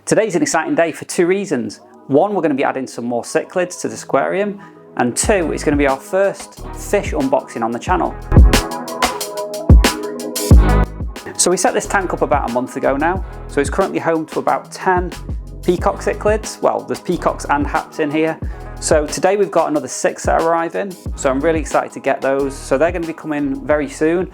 Today's an exciting day for two reasons. One, we're going to be adding some more cichlids to this aquarium, and two, it's going to be our first fish unboxing on the channel. So we set this tank up about a month ago now, so it's currently home to about 10 peacock cichlids. Well, there's peacocks and haps in here. So today we've got another 6 that are arriving, so I'm really excited to get those. So they're going to be coming very soon.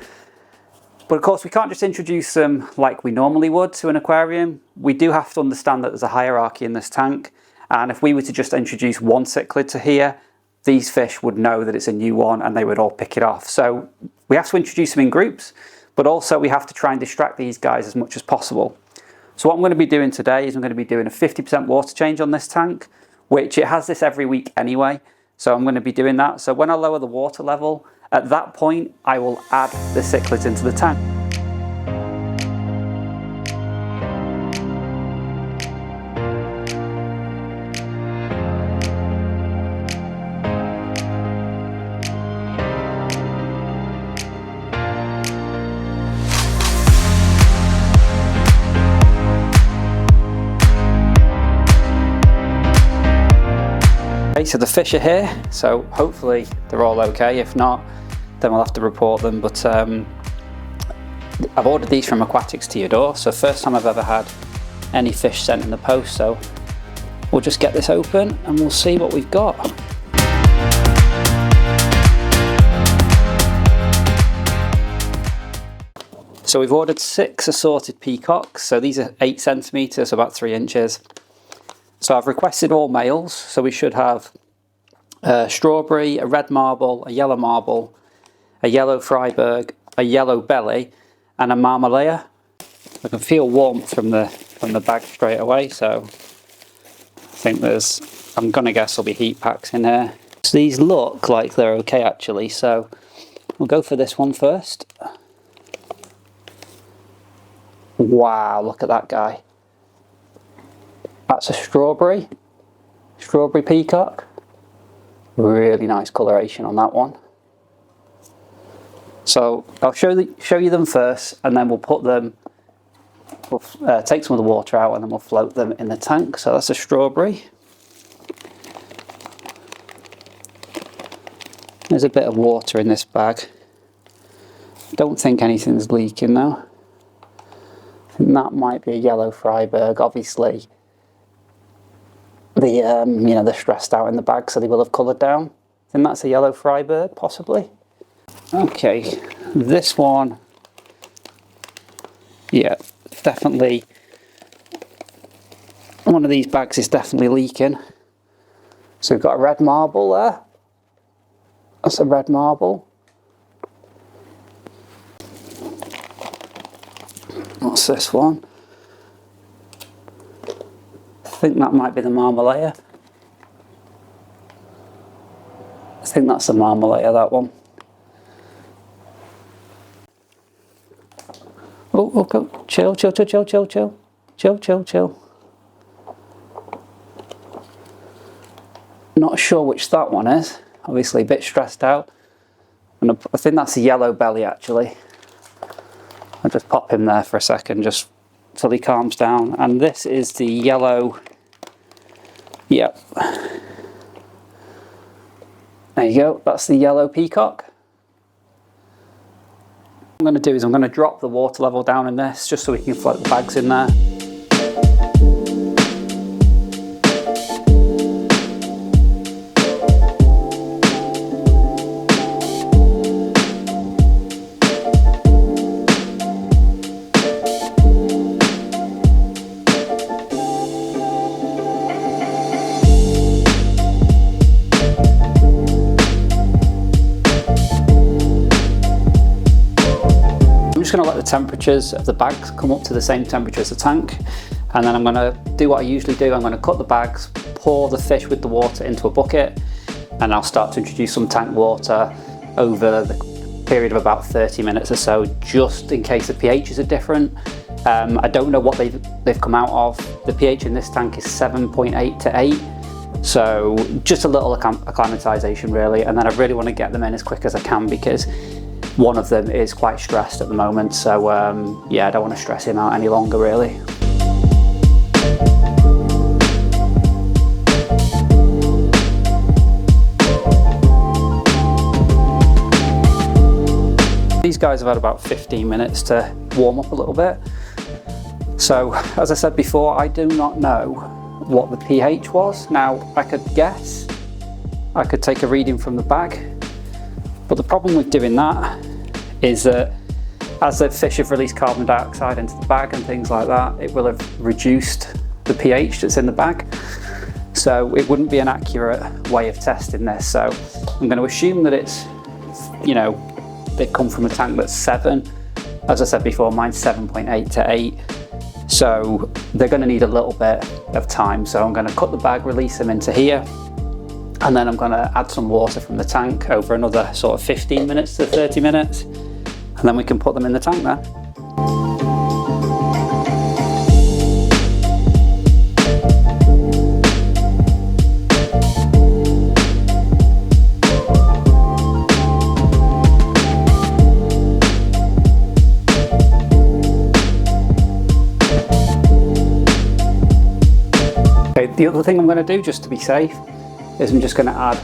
But of course we can't just introduce them like we normally would to an aquarium. We do have to understand that there's a hierarchy in this tank, and if we were to just introduce one cichlid to here, these fish would know that it's a new one and they would all pick it off. So we have to introduce them in groups, but also we have to try and distract these guys as much as possible. So what I'm going to be doing today is I'm going to be doing a 50% water change on this tank, which it has this every week anyway. So I'm going to be doing that. So when I lower the water level, at that point, I will add the cichlids into the tank. Okay, so the fish are here, so hopefully they're all okay. If not, then we'll have to report them. But I've ordered these from Aquatics to your door, so first time I've ever had any fish sent in the post. So we'll just get this open and we'll see what we've got. So we've ordered 6 assorted peacocks. So these are 8 centimeters, about 3 inches. So I've requested all males, so we should have a strawberry, a red marble, a yellow marble, a yellow Freiburg, a yellow belly, and a Mamalela. I can feel warmth from the bag straight away, so I think I'm gonna guess there'll be heat packs in here. So these look like they're okay actually, so we'll go for this one first. Wow, look at that guy. That's a strawberry peacock. Really nice coloration on that one. So I'll show you them first, and then we'll take some of the water out and then we'll float them in the tank. So that's a strawberry. There's a bit of water in this bag. Don't think anything's leaking though. I think that might be a yellow Freiburg. Obviously, they're stressed out in the bag, so they will have coloured down. I think that's a yellow Freiburg, possibly. Okay, this one, yeah, definitely, one of these bags is definitely leaking. So we've got a red marble there. That's a red marble. What's this one? I think that might be the Mamalela. I think that's the Mamalela, that one. Oh, go. Chill. Not sure which that one is. Obviously a bit stressed out. And I think that's a yellow belly actually. I'll just pop him there for a second, just till he calms down. And this is the yellow. Yep. There you go, that's the yellow peacock. What I'm going to do is I'm going to drop the water level down in this, just so we can float the bags in there. I'm just going to let the temperatures of the bags come up to the same temperature as the tank, and then I'm going to do what I usually do. I'm going to cut the bags, pour the fish with the water into a bucket, and I'll start to introduce some tank water over the period of about 30 minutes or so, just in case the pHs are different. I don't know what they've come out of. The pH in this tank is 7.8 to 8, so just a little acclimatization really, and then I really want to get them in as quick as I can because one of them is quite stressed at the moment, so yeah, I don't want to stress him out any longer really. these guys have had about 15 minutes to warm up a little bit. So as I said before, I do not know what the pH was. Now I could guess, I could take a reading from the bag, but the problem with doing that is that as the fish have released carbon dioxide into the bag and things like that, it will have reduced the pH that's in the bag. So it wouldn't be an accurate way of testing this. So I'm going to assume that it's, you know, they come from a tank that's 7. As I said before, mine's 7.8 to 8. So they're going to need a little bit of time. So I'm going to cut the bag, release them into here, and then I'm going to add some water from the tank over another sort of 15 minutes to 30 minutes. And then we can put them in the tank there. Okay, the other thing I'm going to do, just to be safe, is I'm just going to add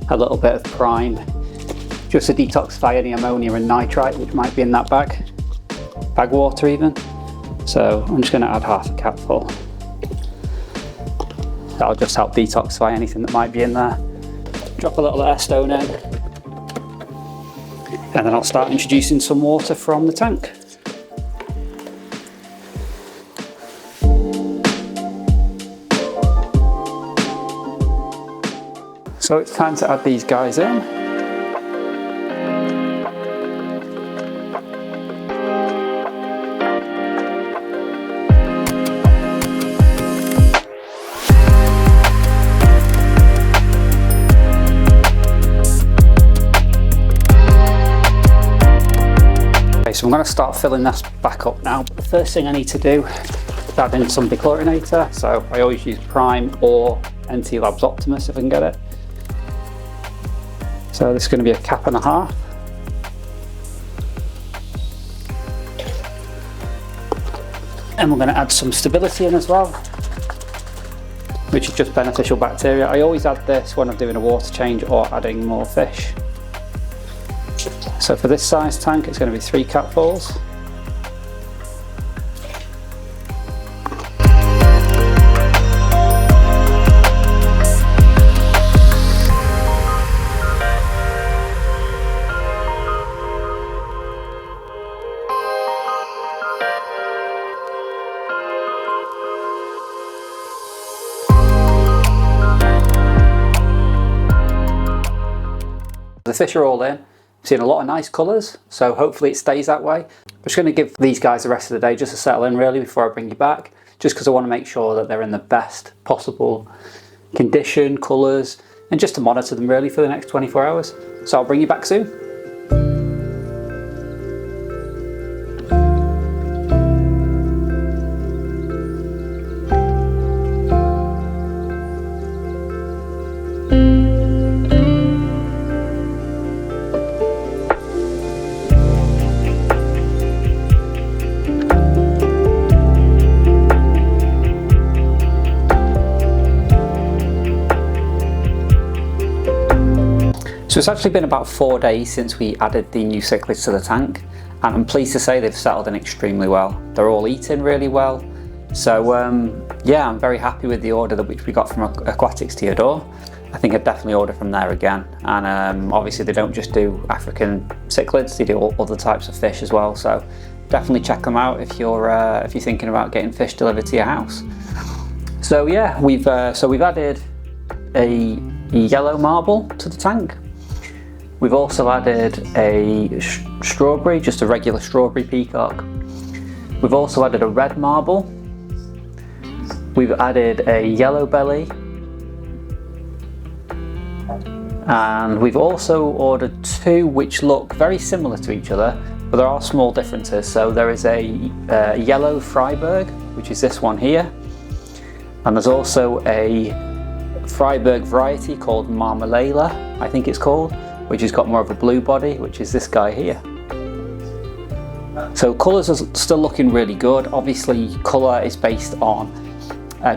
a little bit of prime, just to detoxify any ammonia and nitrite which might be in that bag water even. So I'm just going to add half a capful. That'll just help detoxify anything that might be in there. Drop a little acetone in, and then I'll start introducing some water from the tank. So it's time to add these guys in. So I'm going to start filling this back up now. The first thing I need to do is add in some dechlorinator. So I always use Prime or NT Labs Optimus if I can get it. So this is going to be a cap and a half. And we're going to add some stability in as well, which is just beneficial bacteria. I always add this when I'm doing a water change or adding more fish. So for this size tank, it's going to be 3 capfuls. The fish are all in. Seeing a lot of nice colours, so hopefully it stays that way. I'm just going to give these guys the rest of the day just to settle in really before I bring you back, just because I want to make sure that they're in the best possible condition, colours, and just to monitor them really for the next 24 hours. So I'll bring you back soon. So it's actually been about 4 days since we added the new cichlids to the tank, and I'm pleased to say they've settled in extremely well. They're all eating really well. So yeah, I'm very happy with the order which we got from Aquatics to your door. I think I'd definitely order from there again. And obviously they don't just do African cichlids, they do all other types of fish as well. So definitely check them out if you're thinking about getting fish delivered to your house. So yeah, we've added a yellow marble to the tank. We've also added a strawberry, just a regular strawberry peacock. We've also added a red marble. We've added a yellow belly. And we've also ordered 2 which look very similar to each other, but there are small differences. So there is a yellow Freiburg, which is this one here. And there's also a Freiburg variety called Mamalela, I think it's called, which has got more of a blue body, which is this guy here. So colours are still looking really good. Obviously colour is based on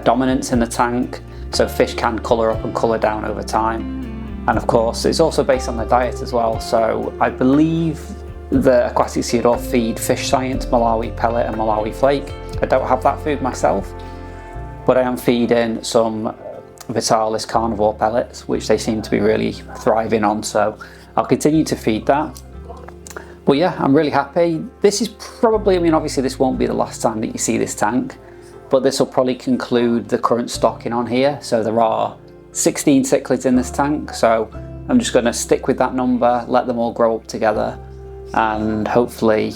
dominance in the tank, so fish can colour up and colour down over time. And of course it's also based on their diet as well. So I believe the Aquatic Seador feed Fish Science Malawi pellet and Malawi flake. I don't have that food myself, but I am feeding some Vitalis carnivore pellets, which they seem to be really thriving on, so I'll continue to feed that. But yeah, I'm really happy. This is probably, I mean, obviously this won't be the last time that you see this tank, but this will probably conclude the current stocking on here. So there are 16 cichlids in this tank, so I'm just going to stick with that number, let them all grow up together, and hopefully,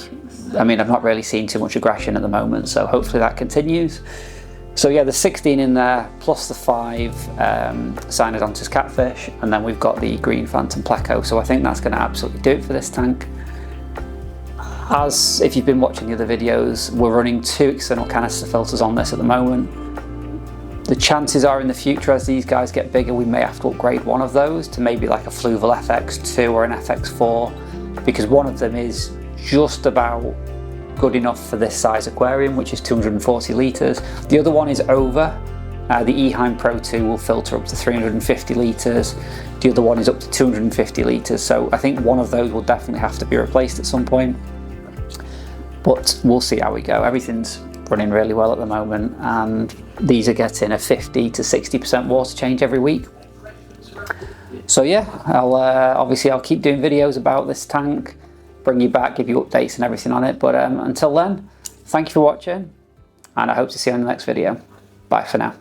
I mean, I've not really seen too much aggression at the moment, so hopefully that continues. So yeah, there's 16 in there, plus the 5 Cynodontis catfish, and then we've got the green phantom pleco, so I think that's going to absolutely do it for this tank. As if you've been watching the other videos, we're running 2 external canister filters on this at the moment. The chances are in the future, as these guys get bigger, we may have to upgrade one of those to maybe like a Fluval FX2 or an FX4, because one of them is just about good enough for this size aquarium, which is 240 litres. The other one is over. The Eheim Pro 2 will filter up to 350 litres. The other one is up to 250 litres, so I think one of those will definitely have to be replaced at some point. But we'll see how we go. Everything's running really well at the moment, and these are getting a 50 to 60% water change every week. So yeah, obviously I'll keep doing videos about this tank, bring you back, give you updates and everything on it. But until then, thank you for watching, and I hope to see you in the next video. Bye for now.